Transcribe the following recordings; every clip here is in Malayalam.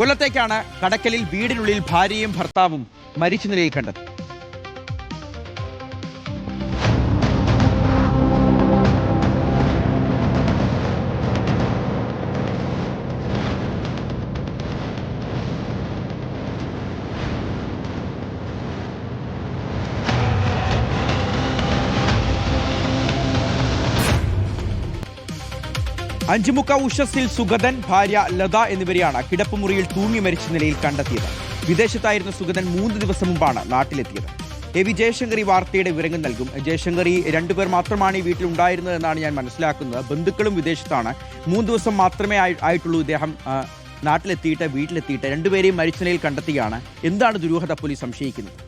കൊല്ലത്തേക്കാണ് കടക്കലിൽ വീടിനുള്ളിൽ ഭാര്യയും ഭർത്താവും മരിച്ച നിലയിൽ കണ്ടത്. അഞ്ചുമുക്ക ഉഷസ്സിൽ സുഗതൻ, ഭാര്യ ലത എന്നിവരെയാണ് കിടപ്പുമുറിയിൽ തൂങ്ങി മരിച്ച നിലയിൽ കണ്ടെത്തിയത്. വിദേശത്തായിരുന്ന സുഗതൻ 3 ദിവസം മുമ്പാണ് നാട്ടിലെത്തിയത്. എ.വി. ജയശങ്കർ ഈ വാർത്തയുടെ വിവരങ്ങൾ നൽകും. ജയശങ്കർ, ഈ 2 പേർ മാത്രമാണ് ഈ വീട്ടിൽ ഉണ്ടായിരുന്നതെന്നാണ് ഞാൻ മനസ്സിലാക്കുന്നത്. ബന്ധുക്കളും വിദേശത്താണ്. 3 ദിവസം മാത്രമേ ആയിട്ടുള്ളൂ ഇദ്ദേഹം നാട്ടിലെത്തിയിട്ട് വീട്ടിലെത്തിയിട്ട്. 2 പേരെയും മരിച്ച നിലയിൽ കണ്ടെത്തുകയാണ്. എന്താണ് ദുരൂഹത പോലീസ് സംശയിക്കുന്നത്?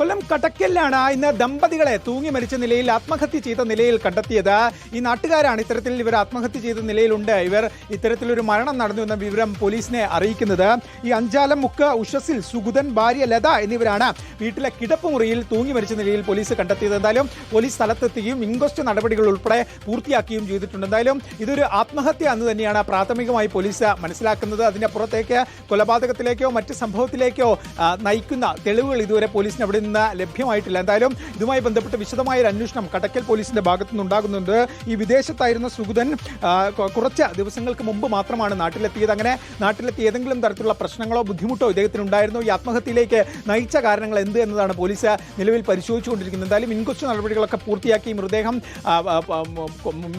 കൊല്ലം കടക്കലിലാണ് ഇന്ന് ദമ്പതികളെ തൂങ്ങി മരിച്ച നിലയിൽ ആത്മഹത്യ ചെയ്ത നിലയിൽ കണ്ടെത്തിയത്. ഈ നാട്ടുകാരാണ് ഇത്തരത്തിൽ ഇവർ ആത്മഹത്യ ചെയ്ത നിലയിലുണ്ട്, ഇവർ ഇത്തരത്തിലൊരു മരണം നടന്നു എന്ന വിവരം പോലീസിനെ അറിയിക്കുന്നത്. ഈ അഞ്ചാലം മുക്ക് ഉഷസ്സിൽ സുഗതൻ, ഭാര്യ ലത എന്നിവരാണ് വീട്ടിലെ കിടപ്പുമുറിയിൽ തൂങ്ങി മരിച്ച നിലയിൽ പോലീസ് കണ്ടെത്തിയത്. എന്തായാലും പോലീസ് സ്ഥലത്തെത്തുകയും ഇൻക്വസ്റ്റ് നടപടികൾ ഉൾപ്പെടെ പൂർത്തിയാക്കുകയും ചെയ്തിട്ടുണ്ട്. എന്തായാലും ഇതൊരു ആത്മഹത്യ എന്ന് തന്നെയാണ് പ്രാഥമികമായി പോലീസ് മനസ്സിലാക്കുന്നത്. അതിന്റെ പുറത്തേക്ക് കൊലപാതകത്തിലേക്കോ മറ്റ് സംഭവത്തിലേക്കോ നയിക്കുന്ന തെളിവുകൾ ഇതുവരെ പോലീസിന് അവിടെ ലഭ്യമായിട്ടില്ല. എന്തായാലും ഇതുമായി ബന്ധപ്പെട്ട് വിശദമായ ഒരു അന്വേഷണം കടക്കൽ പോലീസിന്റെ ഭാഗത്തു നിന്നുണ്ടാകുന്നുണ്ട്. ഈ വിദേശത്തായിരുന്ന സുഗതൻ കുറച്ച് ദിവസങ്ങൾക്ക് മുമ്പ് മാത്രമാണ് നാട്ടിലെത്തിയത്. അങ്ങനെ നാട്ടിലെത്തി ഏതെങ്കിലും തരത്തിലുള്ള പ്രശ്നങ്ങളോ ബുദ്ധിമുട്ടോ ഇദ്ദേഹത്തിന് ഉണ്ടായിരുന്നു? ഈ ആത്മഹത്യയിലേക്ക് നയിച്ച കാരണങ്ങൾ എന്ത് എന്നതാണ് പോലീസ് നിലവിൽ പരിശോധിച്ചുകൊണ്ടിരിക്കുന്നത്. എന്തായാലും ഇൻക്വസ്റ്റ് നടപടികളൊക്കെ പൂർത്തിയാക്കി മൃതദേഹം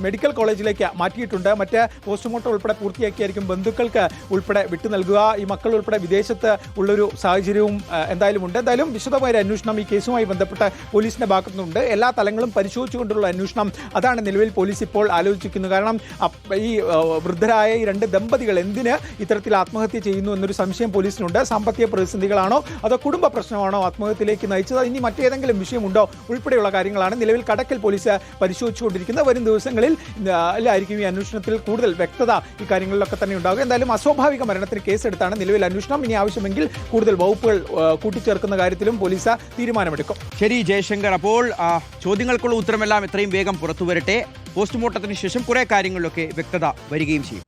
മെഡിക്കൽ കോളേജിലേക്ക് മാറ്റിയിട്ടുണ്ട്. മറ്റ് പോസ്റ്റ്മോർട്ടം ഉൾപ്പെടെ പൂർത്തിയാക്കിയായിരിക്കും ബന്ധുക്കൾക്ക് ഉൾപ്പെടെ വിട്ടു നൽകുക. ഈ മക്കൾ ഉൾപ്പെടെ വിദേശത്ത് ഉള്ളൊരു സാഹചര്യവും എന്തായാലും ഉണ്ട്. എന്തായാലും വിശദമായ അന്വേഷണം ഈ കേസുമായി ബന്ധപ്പെട്ട പോലീസിന്റെ ഭാഗത്തുനിന്നുണ്ട്. എല്ലാ തലങ്ങളും പരിശോധിച്ചുകൊണ്ടുള്ള അന്വേഷണം, അതാണ് നിലവിൽ പോലീസ് ഇപ്പോൾ ആലോചിക്കുന്നത്. കാരണം ഈ വൃദ്ധരായ ഈ 2 ദമ്പതികൾ എന്തിന് ഇത്തരത്തിൽ ആത്മഹത്യ ചെയ്യുന്നു എന്നൊരു സംശയം പോലീസിനുണ്ട്. സാമ്പത്തിക പ്രതിസന്ധികളാണോ അതോ കുടുംബ പ്രശ്നമാണോ ആത്മഹത്യയിലേക്ക് നയിച്ചത്, ഇനി മറ്റേതെങ്കിലും വിഷയമുണ്ടോ ഉൾപ്പെടെയുള്ള കാര്യങ്ങളാണ് നിലവിൽ കടക്കൽ പോലീസ് പരിശോധിച്ചുകൊണ്ടിരിക്കുന്നത്. വരും ദിവസങ്ങളിൽ ആയിരിക്കും ഈ അന്വേഷണത്തിൽ കൂടുതൽ വ്യക്തത ഈ കാര്യങ്ങളിലൊക്കെ തന്നെ ഉണ്ടാകും. എന്തായാലും അസ്വാഭാവിക മരണത്തിന് കേസെടുത്താണ് നിലവിൽ അന്വേഷണം. ഇനി ആവശ്യമെങ്കിൽ കൂടുതൽ വകുപ്പുകൾ കൂട്ടിച്ചേർക്കുന്ന കാര്യത്തിലും പോലീസ് തീരുമാനമെടുക്കും. ശരി ജയശങ്കർ, അപ്പോൾ ചോദ്യങ്ങൾക്കുള്ള ഉത്തരമെല്ലാം എത്രയും വേഗം പുറത്തു വരട്ടെ. പോസ്റ്റ്മോർട്ടത്തിന് ശേഷം കുറെ കാര്യങ്ങളിലൊക്കെ വ്യക്തത വരികയും ചെയ്യും.